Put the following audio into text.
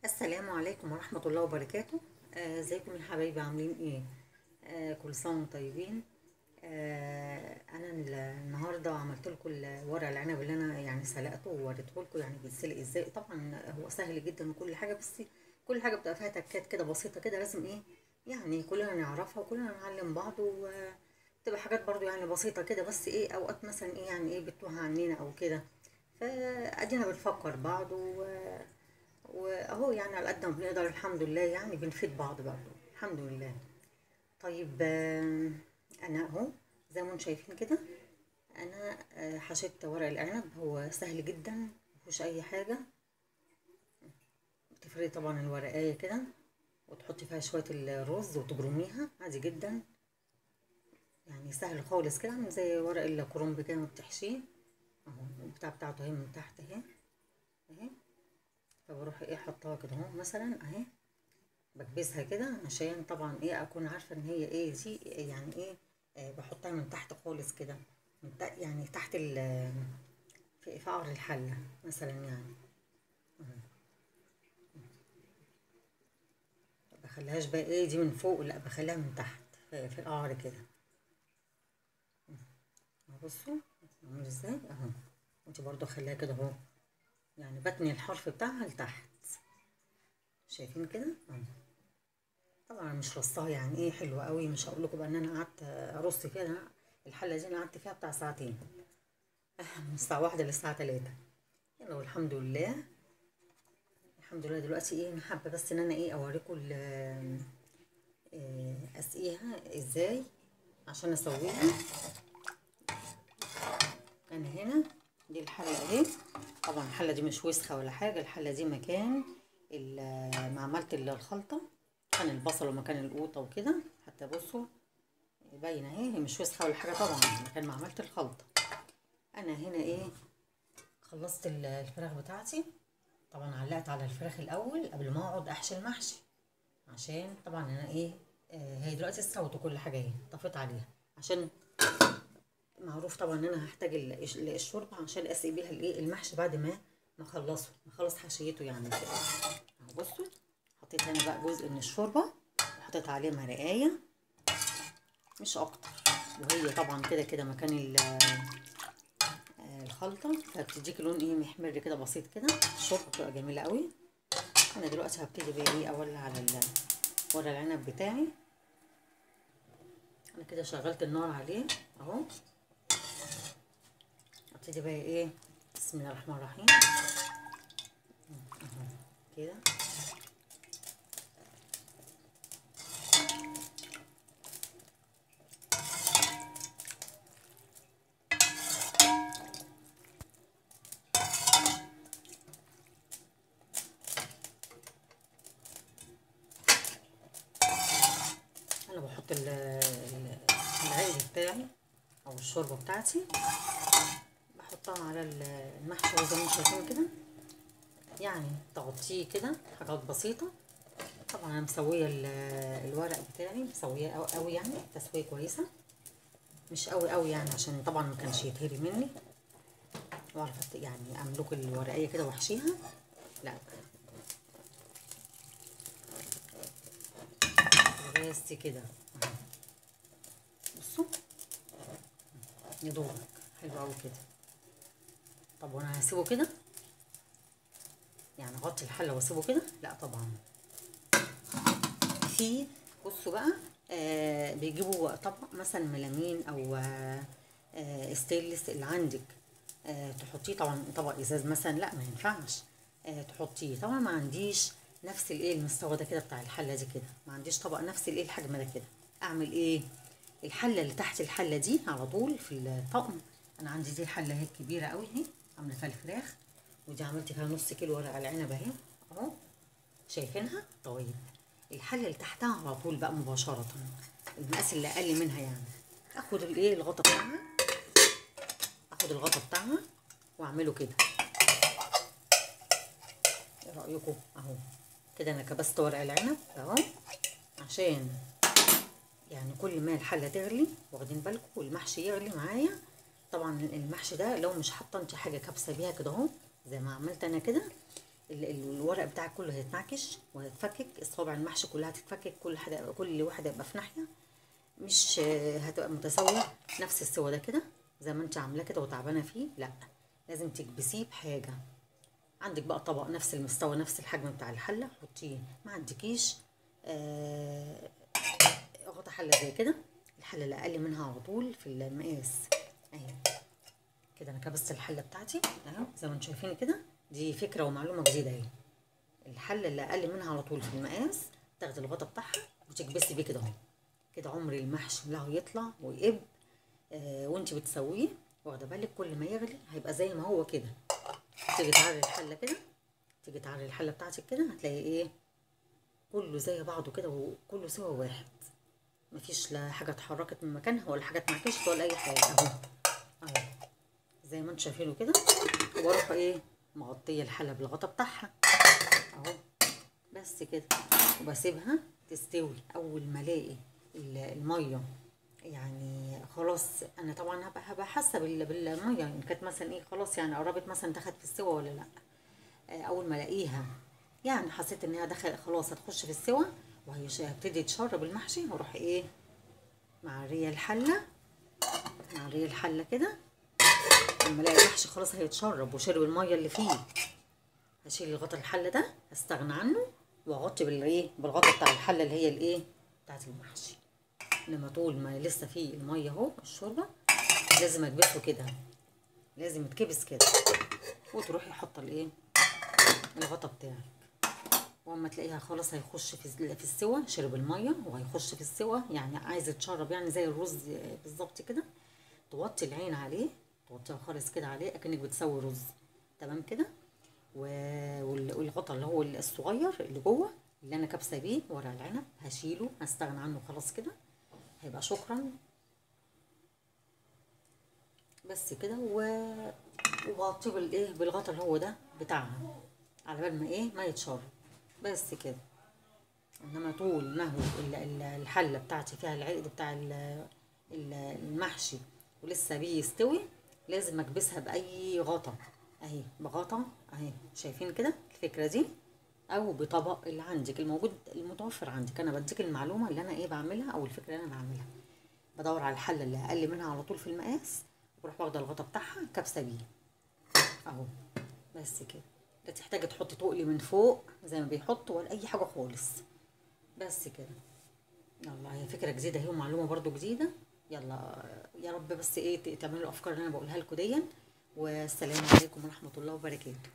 السلام عليكم ورحمة الله وبركاته. ازيكم يا حبايبي، عاملين ايه؟ كل سنة وانتم طيبين. انا النهارده عملت لكم ورق العنب اللي انا يعني سلقته ووريته لكم يعني بيتسلق ازاي. طبعا هو سهل جدا وكل حاجة، بس كل حاجة بتبقى فيها تكات كده بسيطة كده، لازم ايه يعني كلنا نعرفها وكلنا نعلم بعض، وتبقى حاجات برضو يعني بسيطة كده، بس ايه اوقات مثلا ايه يعني ايه بتوه عننا او كده، فادينا بنفكر بعض واهو يعني على قد ما بنقدر الحمد لله، يعني بنفيد بعض برضه الحمد لله. طيب، انا اهو زي ما انتم شايفين كده، انا حشيت ورق العنب. هو سهل جدا، مفيهوش اي حاجه. بتفردي طبعا الورقايه كده وتحطي فيها شويه الرز وتبرميها عادي جدا، يعني سهل خالص كده، عامل زي ورق الكرنب كده ما بتحشيه. اهو البتاع بتاعته اهي من تحت اهي اهي. فبروح ايه حطها كده اهو مثلا اهي، بكبسها كده عشان طبعا ايه اكون عارفه ان هي ايه دي يعني ايه. بحطها من تحت خالص كده، يعني تحت في قعر الحله مثلا يعني. بخليهاش بقى ايه دي من فوق، لا بخليها من تحت في القعر كده. بصوا عامل ازاي اهو. انت برضو خليها كده اهو، يعني بتني الحرف بتاعها لتحت، شايفين كده اهو. طبعا مش رصاها يعني ايه حلوه قوي، مش هقول لكم بقى ان انا قعدت ارص فيها. الحله دي انا قعدت فيها بتاع ساعتين، من الساعه 1 للساعه 3 يعني. والحمد لله الحمد لله. دلوقتي ايه انا حابه بس ان انا ايه اوريكم اسقيها ازاي عشان اسويها. انا هنا دي الحله اهي. طبعا الحله دي مش وسخه ولا حاجه، الحله دي مكان ما عملت الخلطه، مكان البصل ومكان القوطه وكده. حتى بصوا باينه اهي، هي مش وسخه ولا حاجه، طبعا مكان ما عملت الخلطه. انا هنا ايه خلصت الفراخ بتاعتي. طبعا علقت على الفراخ الاول قبل ما اقعد احشي المحشي، عشان طبعا انا ايه هي دلوقتي استوت وكل حاجه اهي، طفيت عليها عشان معروف طبعا ان انا هحتاج الشوربه عشان اسقي بيها الايه المحشي بعد ما اخلص حشيته يعني كده اهو. بصوا حطيت هنا بقى جزء من الشوربه وحطيت عليه مرقايه مش اكتر، وهي طبعا كده كده مكان الخلطه، فبتديك لون ايه محمر كده بسيط كده. الشوربه بتبقى جميله قوي. انا دلوقتي هبتدي بقى ايه اولع على ورق العنب بتاعي. انا كده شغلت النار عليه اهو. ابتدي بقى ايه بسم الله الرحمن الرحيم اهو كده. انا بحط العيش بتاعي او الشوربه بتاعتي، بحطها على المحشي زي ما انتم شايفين كده، يعني تغطيه كده حاجات بسيطه. طبعا انا مسويه الورق بتاعي، مسويه قوي يعني تسويه كويسه، مش قوي يعني عشان طبعا ما كانش يتهري مني، واعرف يعني املك الورقيه كده واحشيها. لا بس كده اهو. بصوا يدوبك حلو قوي كده. طب وانا هسيبه كده يعني اغطي الحله واسيبه كده؟ لا طبعا. في بصوا بقى بيجيبوا طبق مثلا ميلامين او ستينلس اللي عندك، تحطيه. طبعا طبق ازاز مثلا لا ما ينفعش تحطيه. طبعا ما عنديش نفس الايه المستوى ده كده بتاع الحله دي كده، ما عنديش طبق نفس الايه الحجم ده كده. اعمل ايه؟ الحله اللي تحت الحله دي على طول في الطقم. انا عندي دي الحله اهي كبيره قوي اهي، عامله فيها الفراخ، ودي عملت فيها نص كيلو ورق العنب اهي اهو، شايفينها؟ طيب الحله اللي تحتها على طول بقى مباشره، المقاس اللي اقل منها يعني، اخد الايه الغطا بتاعها، اخد الغطا بتاعها واعمله كده. ايه رايكم؟ اهو كده انا كبست ورق العنب اهو، عشان يعني كل ما الحله تغلي واخدين بالكم والمحشي يغلي معايا. طبعا المحشي ده لو مش حاطه انت حاجه كابسه بيها كده اهو زي ما عملت انا كده، الورق بتاعك كله هيتنعكش وهيتفكك، الصوابع المحشي كلها هتتفكك، كل واحده هيبقى في ناحيه، مش هتبقى متساويه نفس السوا ده كده زي ما انت عاملاه كده وتعبانه فيه. لا، لازم تكبسيه بحاجه. عندك بقى طبق نفس المستوى نفس الحجم بتاع الحله حطيه، ما عندكيش غطا حله زي كده، الحله اللي اقل منها على طول في المقاس اهي كده. انا كبست الحله بتاعتي اهو زي ما انتم شايفين كده. دي فكره ومعلومه جديده اهي. الحله اللي اقل منها على طول في المقاس تاخدي الغطا بتاعها وتكبسي بيه كده اهو كده. عمر المحشي لا يطلع ويقب وانت بتسويه، واخده بالك كل ما يغلي هيبقى زي ما هو كده. تيجي تعري الحله كده، تيجي تعري الحله بتاعتك كده هتلاقي ايه كله زي بعضه كده وكله سوا واحد، مفيش لا حاجه اتحركت من مكانها ولا حاجه اتنعكشت ولا اي حاجه اهو. اهو زي ما انتم شايفينه كده. وبروح ايه مغطيه الحله بالغطا بتاعها اهو بس كده، وبسيبها تستوي. اول ما الاقي الميه يعني خلاص، انا طبعا هبقى حاسه بالميه يعني كانت مثلا ايه خلاص يعني قربت مثلا دخلت في السوا ولا لا. اول ما الاقيها يعني حسيت انها دخل خلاص هتخش في السوا وهتبتدي تشرب المحشي، واروح ايه معريه الحله، معريه الحله كده. لما الاقي المحشي خلاص هيتشرب وشرب الميه اللي فيه، هشيل الغطا الحله ده استغنى عنه واغطي بالايه بالغطا بتاع الحله اللي هي الايه بتاعت المحشي. انما طول ما لسه فيه الميه اهو الشوربه لازم اكبسه كده، لازم يتكبس كده. وتروحي حاطه الايه الغطا بتاعك، واما تلاقيها خلاص هيخش في السوا، شرب الميه وهيخش في السوا يعني عايز يتشرب يعني زي الرز بالظبط كده. توطي العين عليه، توطيها خالص كده عليه اكنك بتسوي رز تمام كده. والغطا اللي هو الصغير اللي جوه اللي انا كابسه بيه ورق العنب هشيله، هستغنى عنه خلاص كده، هيبقى شكرا بس كده. وغطيه بالايه بالغطا اللي هو ده بتاعها على بال ما ايه ما يتشرب بس كده. انما طول ما هو الحله بتاعتي فيها العقد بتاع المحشي ولسه بيستوي لازم اكبسها باي غطا اهي، بغطا اهي شايفين كده الفكره دي، او بطبق اللي عندك الموجود المتوفر عندك. انا بديك المعلومه اللي انا ايه بعملها او الفكره اللي انا بعملها. بدور على الحله اللي اقل منها على طول في المقاس، بروح واخده الغطا بتاعها كابسه بيه اهو بس كده. لا تحتاجي تحطي تقلي من فوق زي ما بيحطوا ولا اي حاجه خالص بس كده. يلا هي فكره جديده اهي ومعلومه برضو جديده. يلا يا رب بس ايه تعملوا الافكار اللي انا بقولها لكم دي. والسلام عليكم ورحمه الله وبركاته.